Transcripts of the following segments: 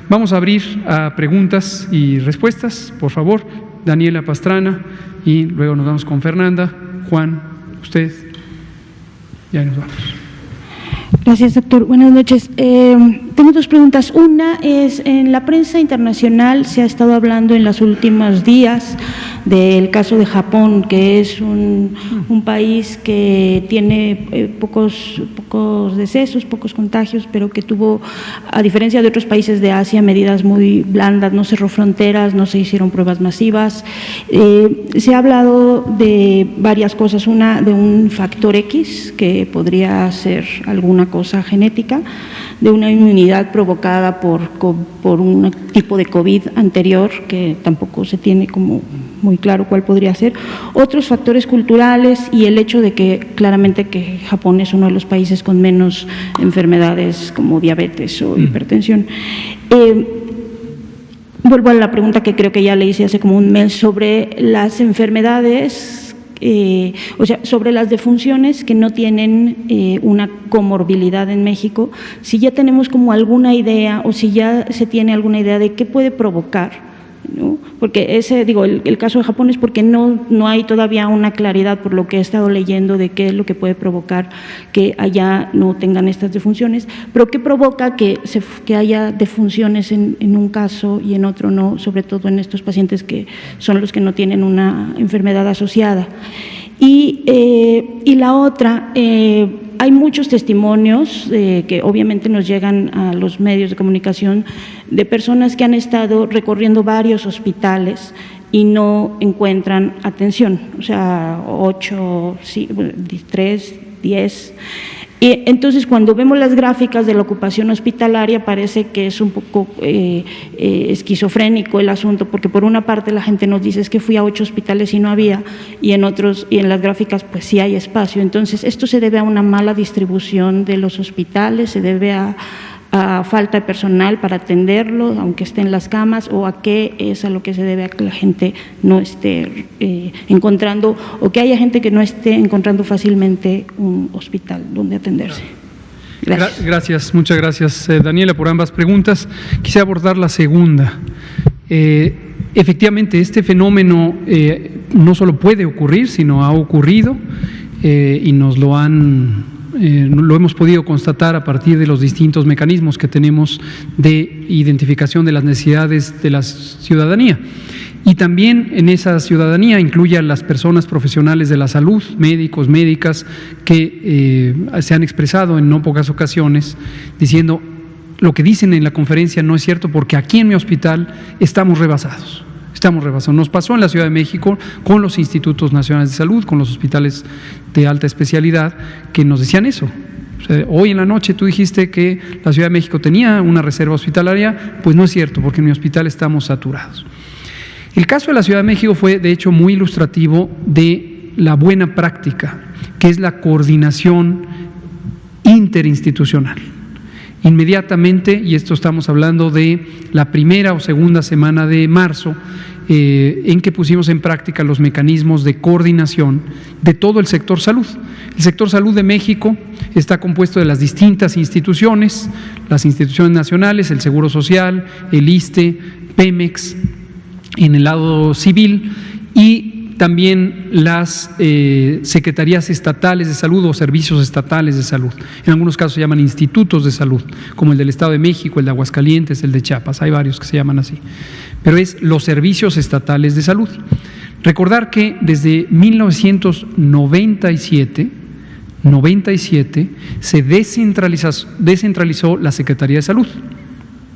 Vamos a abrir a preguntas y respuestas, por favor. Daniela Pastrana, y luego nos vamos con Fernanda. Juan, usted, ya nos vamos. Gracias, doctor. Buenas noches. Tengo dos preguntas. Una es, en la prensa internacional se ha estado hablando en los últimos días del caso de Japón, que es un país que tiene pocos decesos, pocos contagios, pero que tuvo, a diferencia de otros países de Asia, medidas muy blandas, no cerró fronteras, no se hicieron pruebas masivas. Se ha hablado de varias cosas, una de un factor X, que podría ser alguna cosa genética, de una inmunidad provocada por un tipo de COVID anterior, que tampoco se tiene como muy claro cuál podría ser, otros factores culturales y el hecho de que claramente que Japón es uno de los países con menos enfermedades como diabetes o hipertensión. Vuelvo a la pregunta que creo que ya le hice hace como un mes sobre las enfermedades, o sea, sobre las defunciones que no tienen una comorbilidad en México, si ya tenemos como alguna idea o si ya se tiene alguna idea de qué puede provocar, ¿no? Porque el caso de Japón es porque no hay todavía una claridad, por lo que he estado leyendo, de qué es lo que puede provocar que allá no tengan estas defunciones, pero qué provoca que haya defunciones en un caso y en otro no, sobre todo en estos pacientes que son los que no tienen una enfermedad asociada. Y la otra, hay muchos testimonios que obviamente nos llegan a los medios de comunicación de personas que han estado recorriendo varios hospitales y no encuentran atención, o sea, 8, 3, 10. Y entonces, cuando vemos las gráficas de la ocupación hospitalaria, parece que es un poco esquizofrénico el asunto, porque por una parte la gente nos dice es que fui a 8 hospitales y no había, y en otros, y en las gráficas pues sí hay espacio. Entonces, esto se debe a una mala distribución de los hospitales, se debe a falta de personal para atenderlo, aunque esté en las camas, o a qué es a lo que se debe a que la gente no esté encontrando, o que haya gente que no esté encontrando fácilmente un hospital donde atenderse. Gracias, muchas gracias, Daniela, por ambas preguntas. Quisiera abordar la segunda. Efectivamente, este fenómeno no solo puede ocurrir, sino ha ocurrido y nos lo hemos podido constatar a partir de los distintos mecanismos que tenemos de identificación de las necesidades de la ciudadanía. Y también en esa ciudadanía incluye a las personas profesionales de la salud, médicos, médicas, que se han expresado en no pocas ocasiones diciendo: lo que dicen en la conferencia no es cierto, porque aquí en mi hospital estamos rebasados. Nos pasó en la Ciudad de México con los institutos nacionales de salud, con los hospitales de alta especialidad, que nos decían eso. O sea, hoy en la noche tú dijiste que la Ciudad de México tenía una reserva hospitalaria, pues no es cierto, porque en mi hospital estamos saturados. El caso de la Ciudad de México fue, de hecho, muy ilustrativo de la buena práctica, que es la coordinación interinstitucional. Inmediatamente, y esto estamos hablando de la primera o segunda semana de marzo, en que pusimos en práctica los mecanismos de coordinación de todo el sector salud. El sector salud de México está compuesto de las distintas instituciones, las instituciones nacionales, el Seguro Social, el ISSSTE, Pemex, en el lado civil, y también las secretarías estatales de salud o servicios estatales de salud. En algunos casos se llaman institutos de salud, como el del Estado de México, el de Aguascalientes, el de Chiapas, hay varios que se llaman así, pero es los servicios estatales de salud. Recordar que desde 1997 se descentralizó la Secretaría de Salud.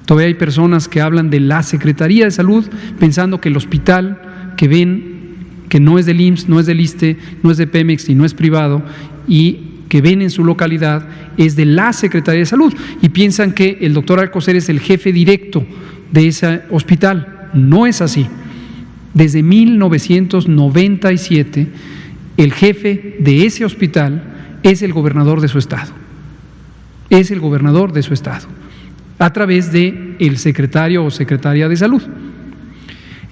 Todavía hay personas que hablan de la Secretaría de Salud pensando que el hospital que ven, que no es del IMSS, no es del ISSSTE, no es de Pemex y no es privado, y que ven en su localidad, es de la Secretaría de Salud, y piensan que el doctor Alcocer es el jefe directo de ese hospital. No es así. Desde 1997, el jefe de ese hospital es el gobernador de su estado. Es el gobernador de su estado, a través de el secretario o secretaria de salud.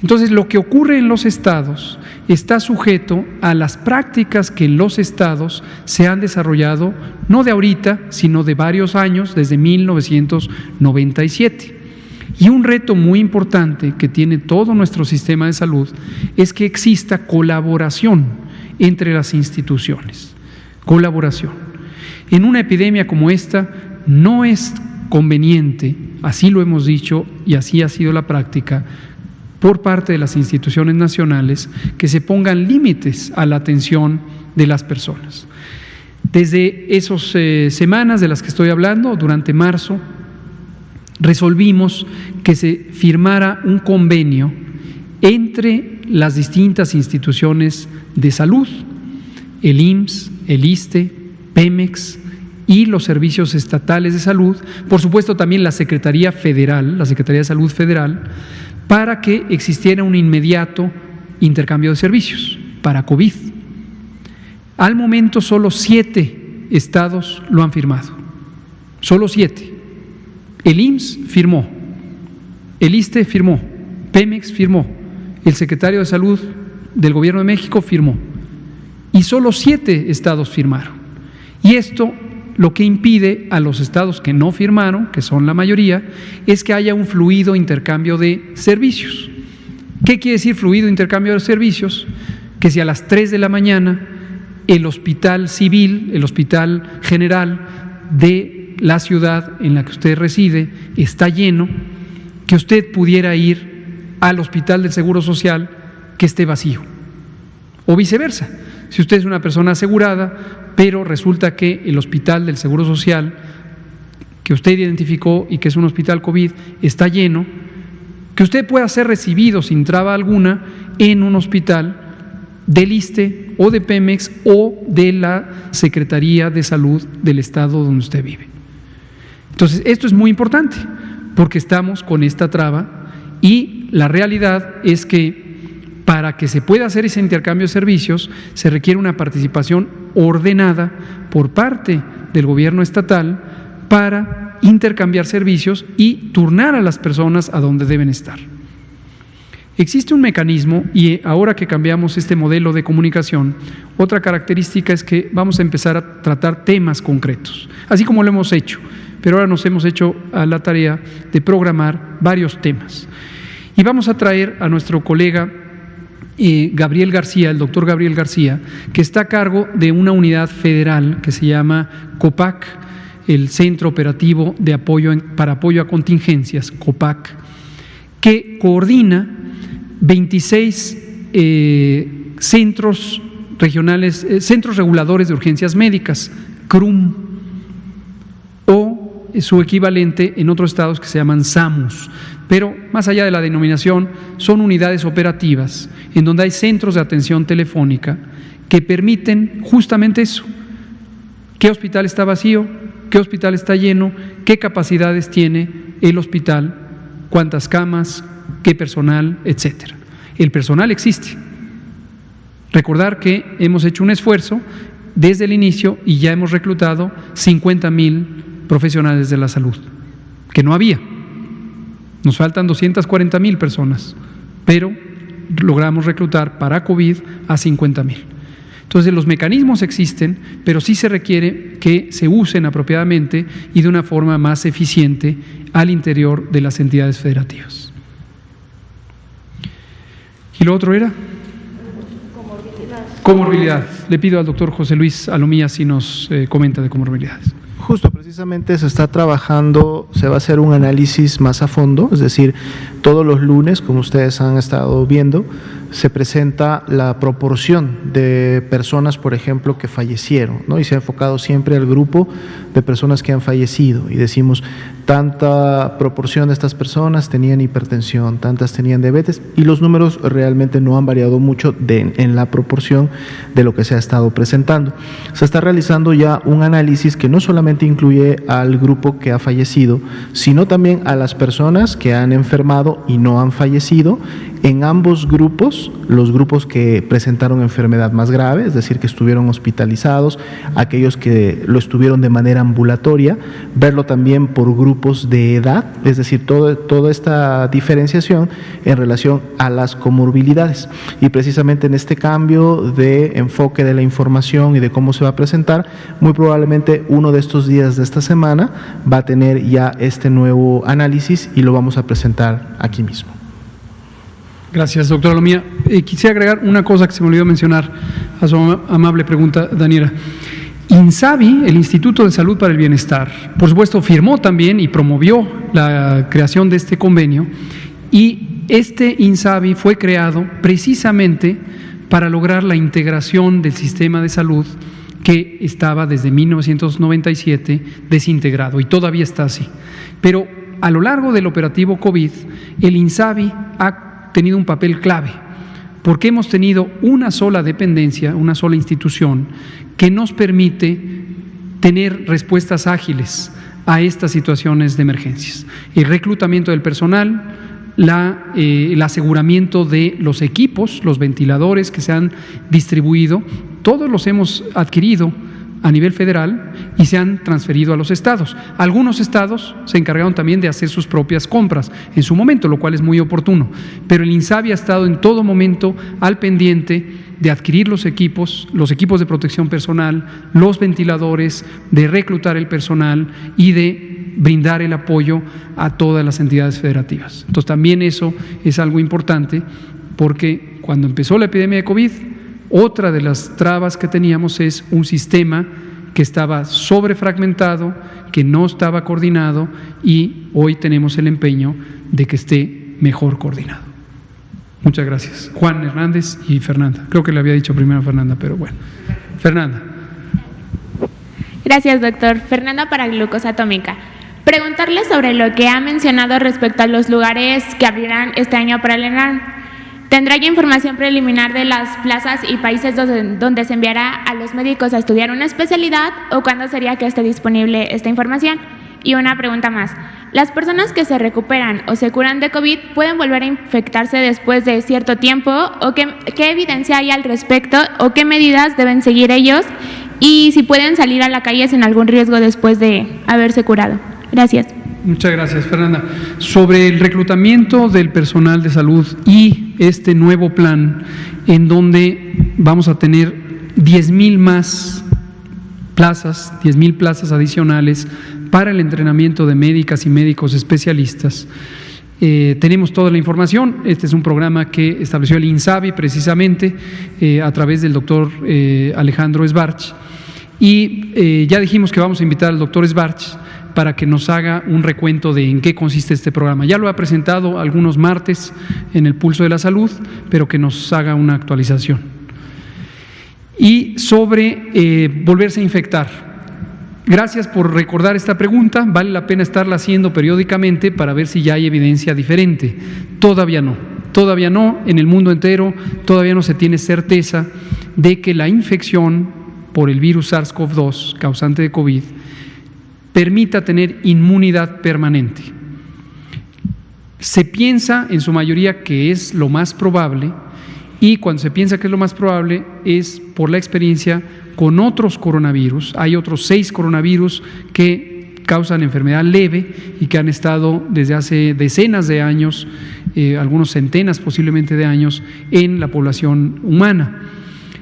Entonces, lo que ocurre en los estados está sujeto a las prácticas que en los estados se han desarrollado, no de ahorita, sino de varios años, desde 1997. Y un reto muy importante que tiene todo nuestro sistema de salud es que exista colaboración entre las instituciones. Colaboración. En una epidemia como esta no es conveniente, así lo hemos dicho y así ha sido la práctica, por parte de las instituciones nacionales, que se pongan límites a la atención de las personas. Desde esas semanas de las que estoy hablando, durante marzo, resolvimos que se firmara un convenio entre las distintas instituciones de salud, el IMSS, el ISSSTE, Pemex y los servicios estatales de salud, por supuesto también la Secretaría Federal, la Secretaría de Salud Federal, para que existiera un inmediato intercambio de servicios para COVID. Al momento solo 7 estados lo han firmado, solo 7. El IMSS firmó, el ISSSTE firmó, Pemex firmó, el secretario de Salud del Gobierno de México firmó, y solo 7 estados firmaron. Y esto lo que impide a los estados que no firmaron, que son la mayoría, es que haya un fluido intercambio de servicios. ¿Qué quiere decir fluido intercambio de servicios? Que si a las 3 de la mañana el hospital civil, el hospital general de la ciudad en la que usted reside está lleno, que usted pudiera ir al hospital del Seguro Social que esté vacío. O viceversa, si usted es una persona asegurada, pero resulta que el hospital del Seguro Social que usted identificó y que es un hospital COVID está lleno, que usted pueda ser recibido sin traba alguna en un hospital del ISSSTE o de Pemex o de la Secretaría de Salud del estado donde usted vive. Entonces, esto es muy importante porque estamos con esta traba y la realidad es que para que se pueda hacer ese intercambio de servicios se requiere una participación ordenada por parte del gobierno estatal para intercambiar servicios y turnar a las personas a donde deben estar. Existe un mecanismo y ahora que cambiamos este modelo de comunicación, otra característica es que vamos a empezar a tratar temas concretos, así como lo hemos hecho, pero ahora nos hemos hecho a la tarea de programar varios temas. Y vamos a traer a nuestro colega Gabriel García, el doctor Gabriel García, que está a cargo de una unidad federal que se llama COPAC, el Centro Operativo de Apoyo para Apoyo a Contingencias, COPAC, que coordina 26 centros regionales, centros reguladores de urgencias médicas, CRUM, o su equivalente en otros estados que se llaman SAMUS. Pero más allá de la denominación, son unidades operativas en donde hay centros de atención telefónica que permiten justamente eso. ¿Qué hospital está vacío? ¿Qué hospital está lleno? ¿Qué capacidades tiene el hospital? ¿Cuántas camas? ¿Qué personal? Etcétera. El personal existe. Recordar que hemos hecho un esfuerzo desde el inicio y ya hemos reclutado 50,000 profesionales de la salud, que no había. Nos faltan 240,000 personas, pero logramos reclutar para COVID a 50,000. Entonces los mecanismos existen, pero sí se requiere que se usen apropiadamente y de una forma más eficiente al interior de las entidades federativas. ¿Y lo otro era? Comorbilidades. Le pido al doctor José Luis Alomía si nos comenta de comorbilidades. Justo, precisamente se está trabajando, se va a hacer un análisis más a fondo, es decir, todos los lunes, como ustedes han estado viendo, se presenta la proporción de personas, por ejemplo, que fallecieron, ¿no? Y se ha enfocado siempre al grupo de personas que han fallecido y decimos, tanta proporción de estas personas tenían hipertensión, tantas tenían diabetes, y los números realmente no han variado mucho en la proporción de lo que se ha estado presentando. Se está realizando ya un análisis que no solamente incluye al grupo que ha fallecido, sino también a las personas que han enfermado y no han fallecido, En ambos grupos, los grupos que presentaron enfermedad más grave, es decir, que estuvieron hospitalizados, aquellos que lo estuvieron de manera ambulatoria, verlo también por grupos de edad, es decir, toda esta diferenciación en relación a las comorbilidades. Y precisamente en este cambio de enfoque de la información y de cómo se va a presentar, muy probablemente uno de estos días de esta semana va a tener ya este nuevo análisis y lo vamos a presentar aquí mismo. Gracias, doctora Lomía. Quisiera agregar una cosa que se me olvidó mencionar a su amable pregunta, Daniela. INSABI, el Instituto de Salud para el Bienestar, por supuesto, firmó también y promovió la creación de este convenio, y este INSABI fue creado precisamente para lograr la integración del sistema de salud que estaba desde 1997 desintegrado y todavía está así. Pero a lo largo del operativo COVID, el INSABI ha tenido un papel clave, porque hemos tenido una sola dependencia, una sola institución que nos permite tener respuestas ágiles a estas situaciones de emergencias. El reclutamiento del personal, el aseguramiento de los equipos, los ventiladores que se han distribuido, todos los hemos adquirido a nivel federal y se han transferido a los estados. Algunos estados se encargaron también de hacer sus propias compras en su momento, lo cual es muy oportuno, pero el INSABI ha estado en todo momento al pendiente de adquirir los equipos de protección personal, los ventiladores, de reclutar el personal y de brindar el apoyo a todas las entidades federativas. Entonces también eso es algo importante, porque cuando empezó la epidemia de COVID, otra de las trabas que teníamos es un sistema que estaba sobrefragmentado, que no estaba coordinado, y hoy tenemos el empeño de que esté mejor coordinado. Muchas gracias. Juan Hernández y Fernanda. Creo que le había dicho primero a Fernanda, pero bueno. Fernanda. Gracias, doctor. Fernanda para Glucosa Atómica. Preguntarle sobre lo que ha mencionado respecto a los lugares que abrirán este año para el ENARM. ¿Tendrá ya información preliminar de las plazas y países donde se enviará a los médicos a estudiar una especialidad, o cuándo sería que esté disponible esta información? Y una pregunta más. ¿Las personas que se recuperan o se curan de COVID pueden volver a infectarse después de cierto tiempo? ¿O qué evidencia hay al respecto? ¿O qué medidas deben seguir ellos? Y si pueden salir a la calle sin algún riesgo después de haberse curado. Gracias. Muchas gracias, Fernanda. Sobre el reclutamiento del personal de salud y este nuevo plan, en donde vamos a tener 10,000 más plazas, 10,000 plazas adicionales para el entrenamiento de médicas y médicos especialistas. Tenemos toda la información. Este es un programa que estableció el INSABI precisamente a través del doctor Alejandro Esbarch, y ya dijimos que vamos a invitar al doctor Esbarch para que nos haga un recuento de en qué consiste este programa. Ya lo ha presentado algunos martes en el Pulso de la Salud, pero que nos haga una actualización. Y sobre volverse a infectar. Gracias por recordar esta pregunta. Vale la pena estarla haciendo periódicamente para ver si ya hay evidencia diferente. Todavía no, en el mundo entero todavía no se tiene certeza de que la infección por el virus SARS-CoV-2 causante de COVID permita tener inmunidad permanente. Se piensa en su mayoría que es lo más probable, y cuando se piensa que es lo más probable es por la experiencia con otros coronavirus. Hay otros 6 coronavirus que causan enfermedad leve y que han estado desde hace decenas de años, algunos centenas posiblemente de años, en la población humana.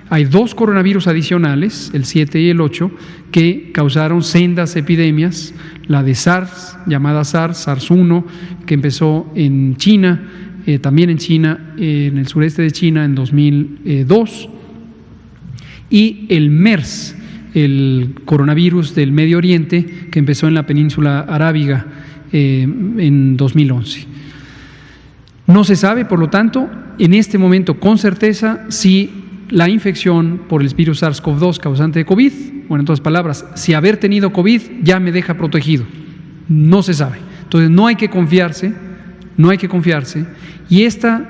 Hay 2 coronavirus adicionales, el 7 y el 8, que causaron sendas epidemias, la de SARS, llamada SARS-1, que empezó en China, también en China, en el sureste de China en 2002, y el MERS, el coronavirus del Medio Oriente, que empezó en la península arábiga en 2011. No se sabe, por lo tanto, en este momento con certeza si la infección por el virus SARS-CoV-2 causante de COVID, bueno, en otras palabras, si haber tenido COVID ya me deja protegido. No se sabe. Entonces no hay que confiarse, y esta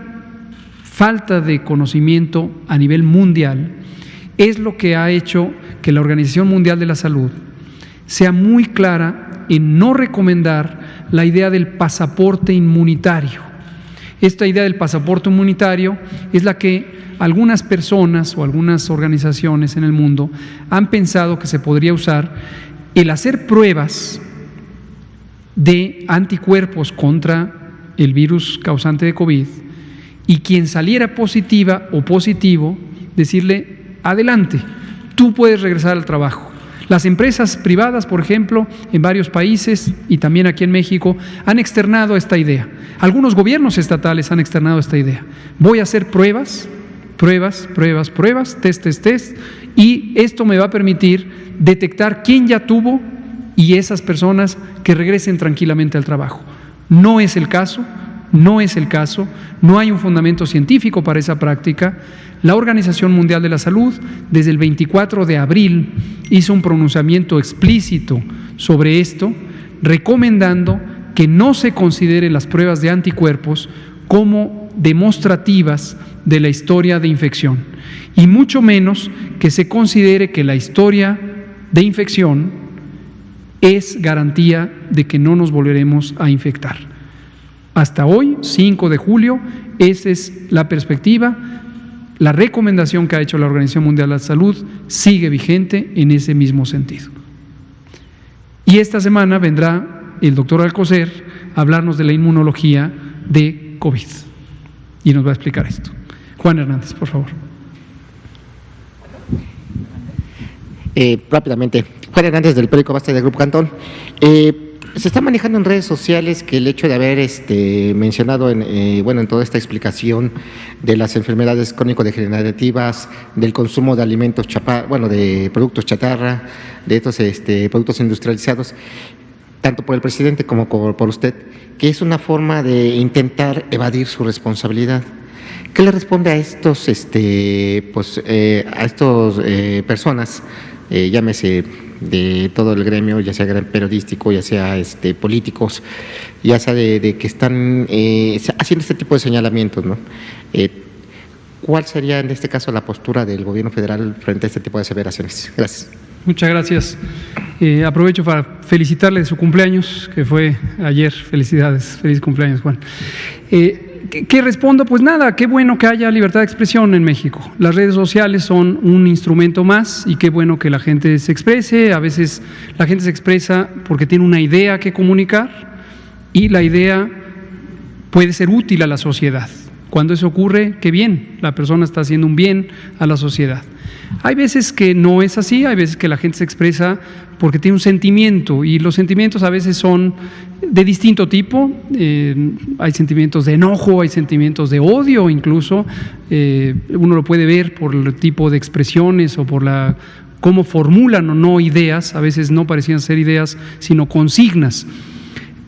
falta de conocimiento a nivel mundial es lo que ha hecho que la Organización Mundial de la Salud sea muy clara en no recomendar la idea del pasaporte inmunitario. Esta idea del pasaporte inmunitario es la que algunas personas o algunas organizaciones en el mundo han pensado que se podría usar el hacer pruebas de anticuerpos contra el virus causante de COVID y quien saliera positiva o positivo, decirle, adelante, tú puedes regresar al trabajo. Las empresas privadas, por ejemplo, en varios países y también aquí en México, han externado esta idea. Algunos gobiernos estatales han externado esta idea. Voy a hacer pruebas, test, y esto me va a permitir detectar quién ya tuvo y esas personas que regresen tranquilamente al trabajo. No es el caso, no hay un fundamento científico para esa práctica. La Organización Mundial de la Salud, desde el 24 de abril, hizo un pronunciamiento explícito sobre esto, recomendando que no se considere las pruebas de anticuerpos como demostrativas de la historia de infección, y mucho menos que se considere que la historia de infección es garantía de que no nos volveremos a infectar. Hasta hoy, 5 de julio, esa es la perspectiva. La recomendación que ha hecho la Organización Mundial de la Salud sigue vigente en ese mismo sentido. Y esta semana vendrá el doctor Alcocer a hablarnos de la inmunología de COVID y nos va a explicar esto. Juan Hernández, por favor. Rápidamente, Juan Hernández del periódico Basta del Grupo Cantón. Se está manejando en redes sociales que el hecho de haber mencionado en toda esta explicación de las enfermedades crónico-degenerativas, del consumo de alimentos de productos chatarra, de estos productos industrializados, tanto por el presidente como por usted, que es una forma de intentar evadir su responsabilidad. ¿Qué le responde a estos personas, llámese de todo el gremio, ya sea periodístico, ya sea políticos, ya sea de que están haciendo este tipo de señalamientos, ¿no? ¿Cuál sería en este caso la postura del gobierno federal frente a este tipo de aseveraciones? Gracias. Muchas gracias. Aprovecho para felicitarle de su cumpleaños, que fue ayer. Felicidades, feliz cumpleaños, Juan. ¿Qué respondo? Pues nada, qué bueno que haya libertad de expresión en México. Las redes sociales son un instrumento más y qué bueno que la gente se exprese. A veces la gente se expresa porque tiene una idea que comunicar y la idea puede ser útil a la sociedad. Cuando eso ocurre, qué bien, la persona está haciendo un bien a la sociedad. Hay veces que no es así, hay veces que la gente se expresa porque tiene un sentimiento y los sentimientos a veces son de distinto tipo. Hay sentimientos de enojo, hay sentimientos de odio incluso. Uno lo puede ver por el tipo de expresiones o por cómo formulan o no ideas. A veces no parecían ser ideas sino consignas.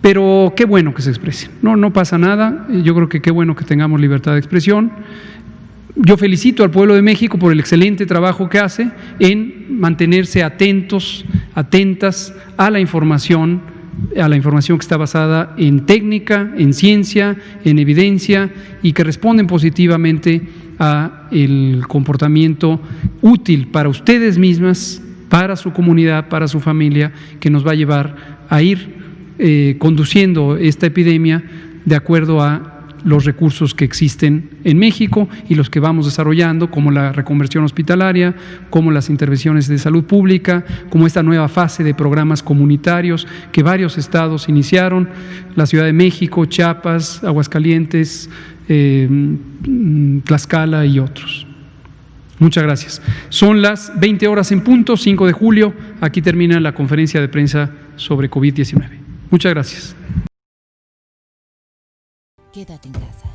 Pero qué bueno que se expresen, no pasa nada. Yo creo que qué bueno que tengamos libertad de expresión. Yo felicito al pueblo de México por el excelente trabajo que hace en mantenerse atentas a la información que está basada en técnica, en ciencia, en evidencia y que responden positivamente a el comportamiento útil para ustedes mismas, para su comunidad, para su familia, que nos va a llevar a ir conduciendo esta epidemia de acuerdo a los recursos que existen en México y los que vamos desarrollando, como la reconversión hospitalaria, como las intervenciones de salud pública, como esta nueva fase de programas comunitarios que varios estados iniciaron, la Ciudad de México, Chiapas, Aguascalientes, Tlaxcala y otros. Muchas gracias. Son las 20 horas en punto, 5 de julio. Aquí termina la conferencia de prensa sobre COVID-19. Muchas gracias. Quédate en casa.